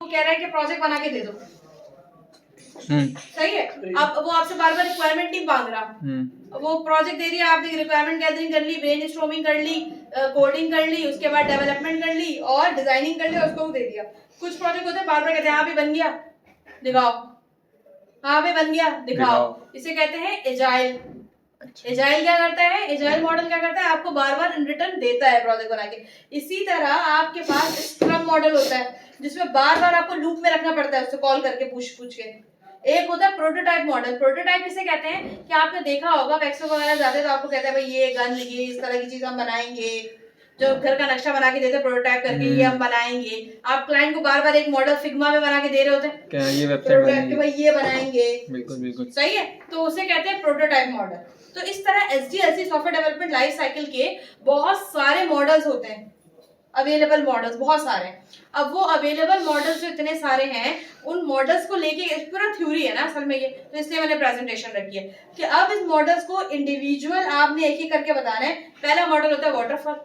कह रहा है कि प्रोजेक्ट बना के दे दो, सही है। अब वो आपसे बार बार रिक्वायरमेंट नहीं मांग रहा, वो प्रोजेक्ट दे दिया, आपने रिक्वायरमेंट गैदरिंग कर ली, ब्रेनस्टॉर्मिंग कर ली, कोडिंग कर ली, उसके बाद डेवलपमेंट कर ली और डिजाइनिंग कर ली और उसको दे दिया। कुछ प्रोजेक्ट होते हैं बार बार कहते हैं हाँ भी बन गया दिखाओ, हाँ भी बन गया दिखाओ, इसे कहते हैं एजाइल। एजाइल क्या करता है, एजाइल मॉडल क्या करता है, आपको बार बार इन रिटर्न देता है प्रोजेक्ट बना के। इसी तरह आपके पास स्क्रम मॉडल होता है जिसमें बार बार आपको लूप में रखना पड़ता है, उससे कॉल करके पूछ के। एक होता है प्रोटोटाइप मॉडल। प्रोटोटाइप किसे कहते हैं कि आपने देखा होगा एक्सपो वगैरह जाते तो आपको कहते हैं भाई ये गन, ये इस तरह की चीज हम बनाएंगे, जो घर का नक्शा बना के देते प्रोटोटाइप करके ये हम बनाएंगे। आप क्लाइंट को बार बार एक मॉडल फिग्मा में बना के दे रहे होते हैं क्या ये वेबसाइट भाई ये बनाएंगे, बिल्कुल बिल्कुल सही है, तो उसे कहते हैं प्रोटोटाइप मॉडल। तो इस तरह SDLC software development life cycle के बहुत सारे मॉडल्स होते हैं, अवेलेबल मॉडल्स बहुत सारे। अब वो अवेलेबल मॉडल्स जो इतने सारे हैं, उन मॉडल्स को लेके पूरा थ्योरी है ना असल में ये, तो इसलिए मैंने प्रेजेंटेशन रखी है कि अब इस मॉडल्स को इंडिविजुअल आपने एक एक करके बताना है। पहला मॉडल होता है वाटरफॉल,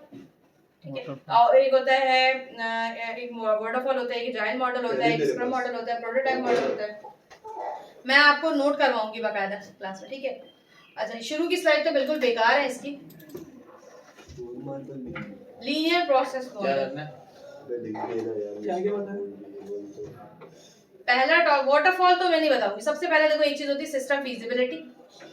ठीक है, और एक होता है एक वाटरफॉल होता है, एक जायंट मॉडल होता है, एक स्क्रम मॉडल होता है, प्रोटोटाइप मॉडल होता है। मैं आपको नोट करवाऊंगी बाकायदा क्लास में, ठीक है। अच्छा, शुरू की स्लाइड तो बिल्कुल बेकार है इसकी। लीनियर प्रोसेस मॉडल, पहला वाटरफॉल तो मैं नहीं बताऊंगी। सबसे पहले देखो एक चीज होती है सिस्टम फीजिबिलिटी,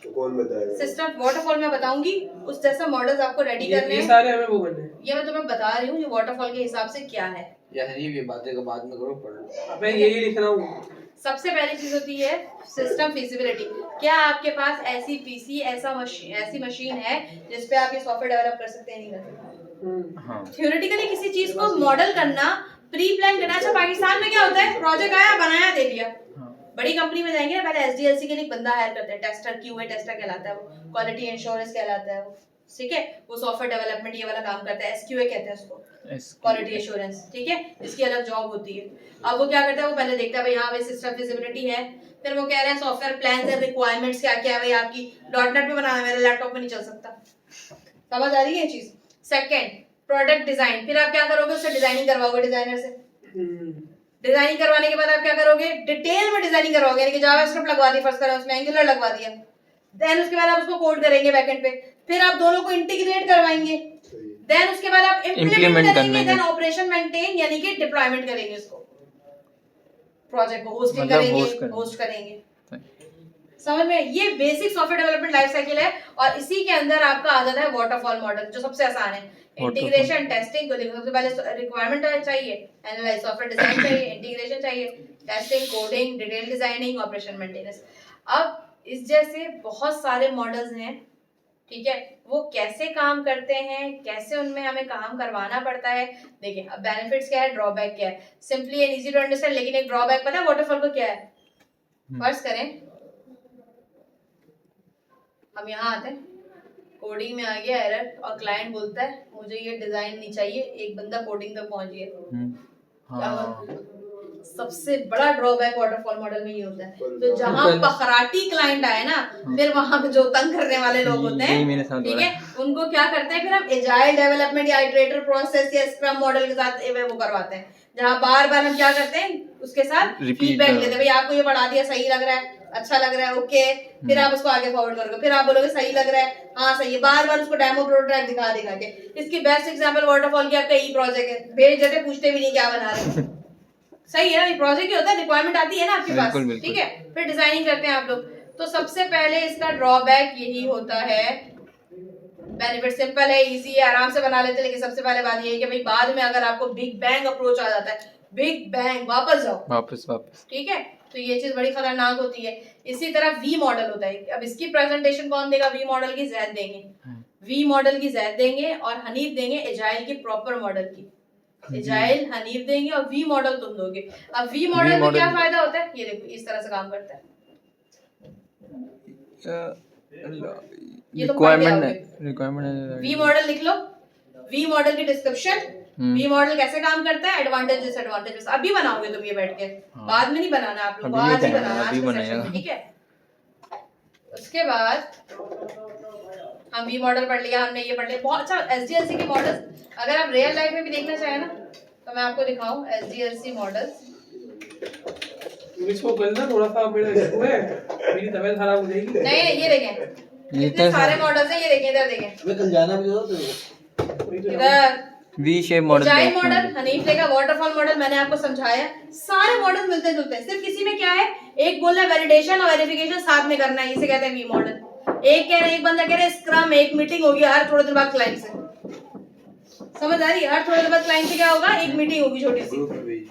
तो कौन बताएगा? सिस्टम वाटरफॉल में बताऊंगी, उस जैसा मॉडल्स आपको रेडी करने हैं। ये सारे हमें वो करने हैं। ये मैं तुम्हें बता रही हूँ ये वाटरफॉल के हिसाब से क्या है। यार ये बातें का बाद में करो, पढ़ लो। मैं यही लिख रहा हूँ। सबसे पहली चीज होती है सिस्टम फीजिबिलिटी। क्या आपके पास ऐसी पीसी, ऐसी मशीन है जिसपे आप ये सॉफ्टवेयर डेवलप कर सकते हैं, नहीं कर सकते। हाँ थ्योरेटिकली किसी चीज को मॉडल करना, प्री प्लान करना। अच्छा, पाकिस्तान में क्या होता है, प्रोजेक्ट आया बनाया दे दिया। बड़ी कंपनी में जाएंगे ना, पहले एसडीएलसी के लिए एक बंदा हायर करते हैं, टेस्टर, क्यूए टेस्टर कहलाता है वो, क्वालिटी एश्योरेंस कहलाता है वो, ठीक है। वो सॉफ्टवेयर डेवलपमेंट ये वाला काम करता है, एसक्यूए कहते हैं उसको, क्वालिटी एश्योरेंस, ठीक है। इसकी अलग जॉब होती है। अब वो क्या करता है, वो पहले देखता है भाई हाँ भाई सिस्टम फिजिबिलिटी है, फिर वो कह रहे हैं सॉफ्टवेयर प्लान्स एंड रिक्वायरमेंट्स क्या क्या है भाई, आपकी डॉटनेट पे बनाना है, मेरे लैपटॉप में नहीं चल सकता। समझ आ रही है ये चीज। Second, product design. फिर आप क्या करोगे, उससे डिजाइनिंग करवाओगे डिजाइनर से। डिजाइनिंग करवाने के बाद आप क्या करोगे, डिटेल में डिजाइनिंग करवाओगे, यानी कि जावास्क्रिप्ट लगवा दी फर्स्ट, उसमें एंगुलर लगवा दिया, देन उसके बाद आप उसको कोड करेंगे बैकएंड पे, फिर आप दोनों को इंटीग्रेट करवाएंगे, देन उसके बाद आप इम्प्लीमेंट करेंगे, देन ऑपरेशन मेंटेन यानी कि डिप्लॉयमेंट करेंगे, उसको प्रोजेक्ट को होस्टिंग करेंगे, होस्ट करेंगे। समझ में, ये basic software development life cycle है। और इसी के अंदर आपका आ जाता है वाटरफॉल मॉडल, जो सबसे आसान है। इंटीग्रेशन टेस्टिंग को देखो, सबसे पहले रिक्वायरमेंट चाहिए, एनालाइज सॉफ्टवेयर डिजाइन चाहिए, इंटीग्रेशन चाहिए, testing, coding, detail designing, operation maintenance. अब इस जैसे बहुत सारे मॉडल्स हैं, ठीक है। वो कैसे काम करते हैं, कैसे उनमें हमें काम करवाना पड़ता है, देखिए। अब बेनिफिट्स क्या है, ड्रॉबैक क्या है, simply and easy to understand. लेकिन एक ड्रॉबैक पता है वाटरफॉल को क्या है, फर्स्ट करें हम यहाँ आते हैं, कोडिंग में आ गया एरर और क्लाइंट बोलता है मुझे ये डिजाइन नहीं चाहिए, एक बंदा कोडिंग तक पहुंच गया। सबसे बड़ा ड्रॉबैक वाटरफॉल मॉडल में ये होता है। तो जहाँ पखराटी क्लाइंट आए ना, फिर वहां पे जो तंग करने वाले लोग होते हैं, ठीक है, उनको क्या करते हैं, फिर हम एजाइल डेवलपमेंट या इटरेटिव प्रोसेस या स्क्रम मॉडल के साथ वो करवाते हैं, जहाँ बार बार हम क्या करते हैं, उसके साथ फीडबैक लेते हैं, भाई आपको ये बढ़ा दिया, सही लग रहा है, अच्छा लग रहा है, ओके, फिर आप उसको आगे फॉरवर्ड करोगे, फिर आप बोलोगे सही लग रहा है, हाँ सही है, बार बार उसको डेमो प्रोटोटाइप दिखा के। इसकी बेस्ट एग्जांपल वाटरफॉल की आपका ई प्रोजेक्ट है, भेज देते पूछते भी नहीं क्या बना रहे, सही है। प्रोजेक्ट होता है, रिक्वायरमेंट आती है ना आपके पास, ठीक है, फिर डिजाइनिंग करते हैं आप लोग। तो सबसे पहले इसका ड्रॉबैक यही होता है। बेनिफिट सिंपल है, इजी है, आराम से बना लेते हैं, लेकिन सबसे पहले बात ये है कि भाई बाद में अगर आपको बिग बैंग अप्रोच आ जाता है, बिग बैंग, वापस जाओ, वापस, ठीक है। तो ये चीज बड़ी खतरनाक होती है। इसी तरह वी मॉडल होता है। अब इसकी प्रेजेंटेशन कौन देगा, वी मॉडल की जैद देंगे, वी मॉडल की जैद देंगे और हनीफ देंगे एजाइल की प्रॉपर मॉडल की। एजाइल हनीफ देंगे और वी मॉडल तुम दोगे। अब वी मॉडल में क्या फायदा होता है, ये देखो इस तरह से काम करता है। रिक्वायरमेंट वी मॉडल लिख लो, वी मॉडल की डिस्क्रिप्शन, वी मॉडल कैसे काम करता है, एडवांटेज डिसएडवांटेज। अभी बनाओगे तुम ये बैठ के, बाद में नहीं बनाना आप लोग, आज ही बनाना, आज के सेशन में, ठीक है। उसके बाद हम वी मॉडल पढ़ लिया हमने, ये पढ़ लिया बहुत अच्छा। एसडीएलसी के मॉडल्स अगर आप रियल लाइफ में भी देखना चाहें ना, तो मैं आपको दिखाऊं एसडीएलसी मॉडल्स। इसको करना थोड़ा सा मेरा इशू है, मेरी तबीयत खराब हो जाएगी। नहीं नहीं, ये देखें ये कितने तो सारे मॉडल्स हैं, ये देखें इधर देखें, अबे कल जाना भी तो तेरे को। वही तो इधर वी शेप मॉडल जाई मॉडल, हनीफ का वाटरफॉल मॉडल मैंने आपको समझाया। सारे मॉडल मिलते जुलते हैं, सिर्फ किसी में क्या है, एक बोल रहा है वैलिडेशन और वेरिफिकेशन साथ में करना है, इसे कहते हैं वी मॉडल। एक बंदा कह रहा है स्क्रम, एक मीटिंग होगी हर थोड़े दिन बाद क्लाइंट से, समझ आ रही है? हर थोड़े दिन बाद क्लाइंट से क्या होगा, एक मीटिंग होगी छोटी सी,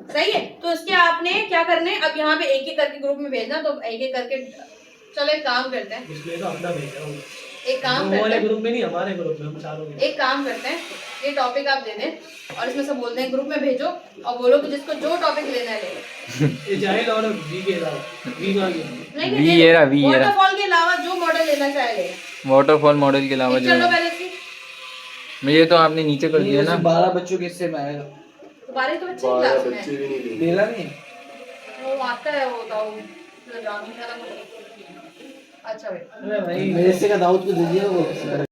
सही है। तो इसके आपने क्या करने, अब यहाँ पे एक एक करके ग्रुप में भेजना, तो एक एक करके चलो एक काम करते हैं, इसलिए तो अपना भेज रहा हूँ, एक काम वो करते वाले हैं, ग्रुप में नहीं, हमारे ग्रुप में हम चारों में। एक काम करते हैं, ये टॉपिक आप दे दें और इसमें से बोलते हैं ग्रुप में भेजो और बोलो कि जिसको जो टॉपिक लेना है ले लो। ये जाहिल और वी के अलावा, वी का गया। नहीं V era, V era. Waterfall के अलावा जो मॉडल लेना चाहे ले लो। वाटरफॉल मॉडल के अलावा जो चलो है। पहले इसकी मुझे तो आपने नीचे कर दिया ना। 12 बच्चों के हिस्से में आएगा। तुम्हारे तो बच्चे ही क्लास में हैं। तेरा नहीं वो आता है वो दाऊ अच्छा भाई अरे भाई मेरे से का दाऊद को दे दिया वो।